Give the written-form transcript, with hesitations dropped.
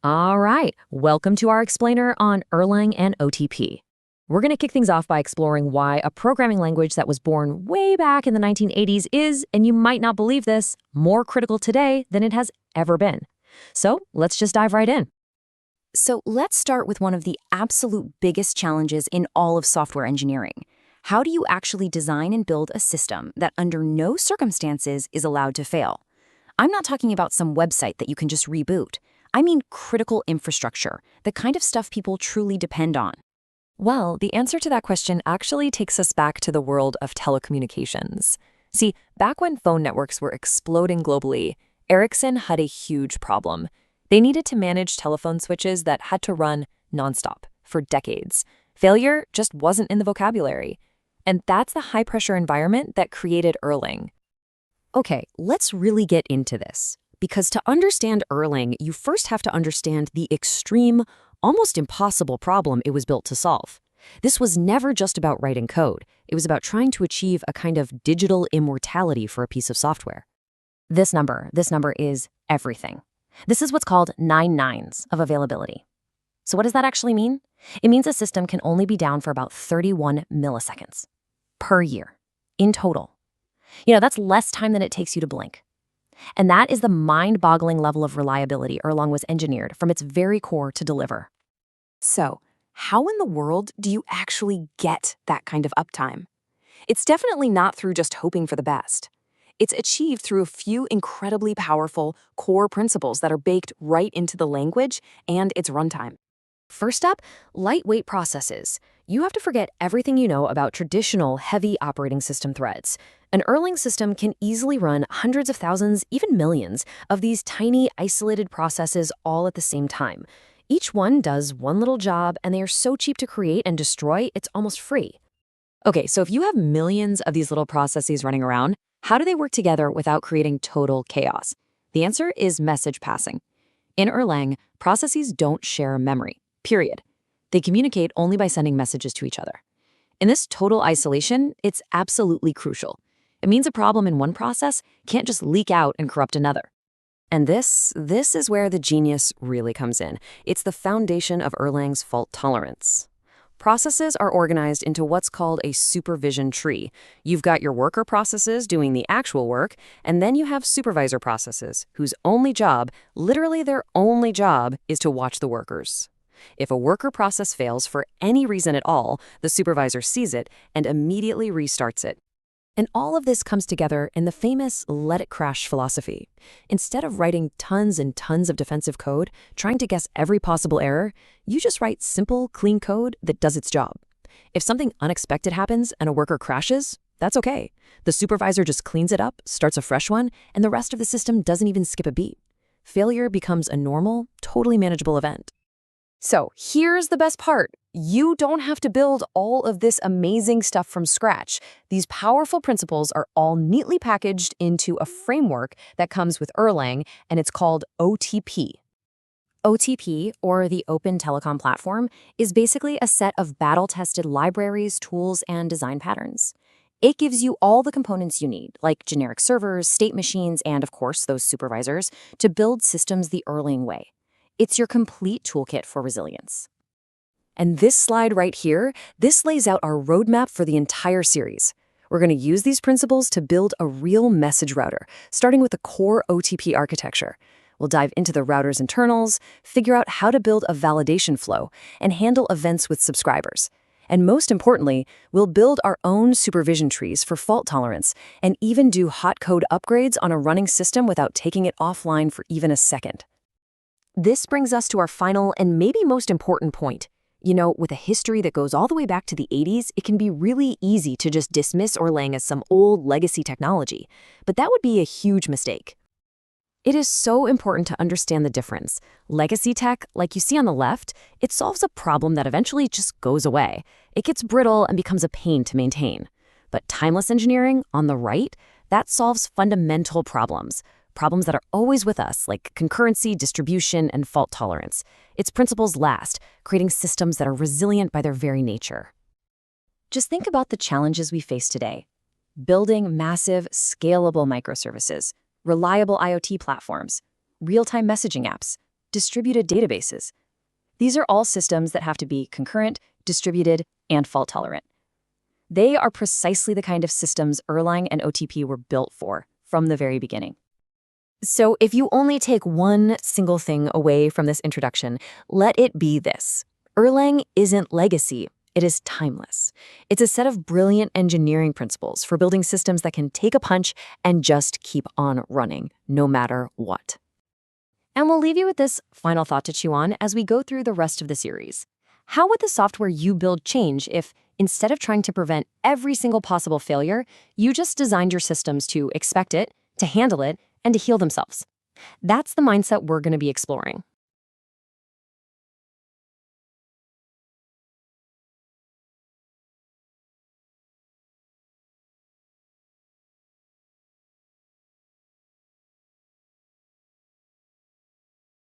All right, welcome to our explainer on Erlang and OTP. We're going to kick things off by exploring why a programming language that was born way back in the 1980s is, and you might not believe this, more critical today than it has ever been. So let's just dive right in. So let's start with one of the absolute biggest challenges in all of software engineering. How do you actually design and build a system that under no circumstances is allowed to fail? I'm not talking about some website that you can just reboot. I mean critical infrastructure, the kind of stuff people truly depend on. Well, the answer to that question actually takes us back to the world of telecommunications. See, back when phone networks were exploding globally, Ericsson had a huge problem. They needed to manage telephone switches that had to run nonstop for decades. Failure just wasn't in the vocabulary. And that's the high-pressure environment that created Erlang. Okay, let's really get into this. Because to understand Erlang, you first have to understand the extreme, almost impossible problem it was built to solve. This was never just about writing code. It was about trying to achieve a kind of digital immortality for a piece of software. This number is everything. This is what's called 9 nines of availability. So what does that actually mean? It means a system can only be down for about 31 milliseconds per year in total. That's less time than it takes you to blink. And that is the mind-boggling level of reliability Erlang was engineered from its very core to deliver. So, how in the world do you actually get that kind of uptime? It's definitely not through just hoping for the best. It's achieved through a few incredibly powerful core principles that are baked right into the language and its runtime. First up, lightweight processes. You have to forget everything you know about traditional heavy operating system threads. An Erlang system can easily run hundreds of thousands, even millions, of these tiny, isolated processes all at the same time. Each one does one little job, and they are so cheap to create and destroy, it's almost free. Okay, so if you have millions of these little processes running around, how do they work together without creating total chaos? The answer is message passing. In Erlang, processes don't share memory, period. They communicate only by sending messages to each other. In this total isolation, it's absolutely crucial. It means a problem in one process can't just leak out and corrupt another. And this is where the genius really comes in. It's the foundation of Erlang's fault tolerance. Processes are organized into what's called a supervision tree. You've got your worker processes doing the actual work, and then you have supervisor processes whose only job, literally their only job, is to watch the workers. If a worker process fails for any reason at all, the supervisor sees it and immediately restarts it. And all of this comes together in the famous let it crash philosophy. Instead of writing tons and tons of defensive code, trying to guess every possible error, you just write simple, clean code that does its job. If something unexpected happens and a worker crashes, that's okay. The supervisor just cleans it up, starts a fresh one, and the rest of the system doesn't even skip a beat. Failure becomes a normal, totally manageable event. So here's the best part. You don't have to build all of this amazing stuff from scratch. These powerful principles are all neatly packaged into a framework that comes with Erlang, and it's called OTP. OTP, or the Open Telecom Platform, is basically a set of battle-tested libraries, tools, and design patterns. It gives you all the components you need, like generic servers, state machines, and of course, those supervisors, to build systems the Erlang way. It's your complete toolkit for resilience. And this slide right here, this lays out our roadmap for the entire series. We're going to use these principles to build a real message router, starting with the core OTP architecture. We'll dive into the router's internals, figure out how to build a validation flow, and handle events with subscribers. And most importantly, we'll build our own supervision trees for fault tolerance, and even do hot code upgrades on a running system without taking it offline for even a second. This brings us to our final and maybe most important point. With a history that goes all the way back to the 80s, it can be really easy to just dismiss Erlang as some old legacy technology, but that would be a huge mistake. It is so important to understand the difference. Legacy tech, like you see on the left, it solves a problem that eventually just goes away. It gets brittle and becomes a pain to maintain. But timeless engineering, on the right, that solves fundamental problems that are always with us, like concurrency, distribution, and fault tolerance. Its principles last, creating systems that are resilient by their very nature. Just think about the challenges we face today. Building massive, scalable microservices, reliable IoT platforms, real-time messaging apps, distributed databases. These are all systems that have to be concurrent, distributed, and fault-tolerant. They are precisely the kind of systems Erlang and OTP were built for from the very beginning. So if you only take one single thing away from this introduction, let it be this. Erlang isn't legacy. It is timeless. It's a set of brilliant engineering principles for building systems that can take a punch and just keep on running, no matter what. And we'll leave you with this final thought to chew on as we go through the rest of the series. How would the software you build change if, instead of trying to prevent every single possible failure, you just designed your systems to expect it, to handle it, and to heal themselves? That's the mindset we're going to be exploring.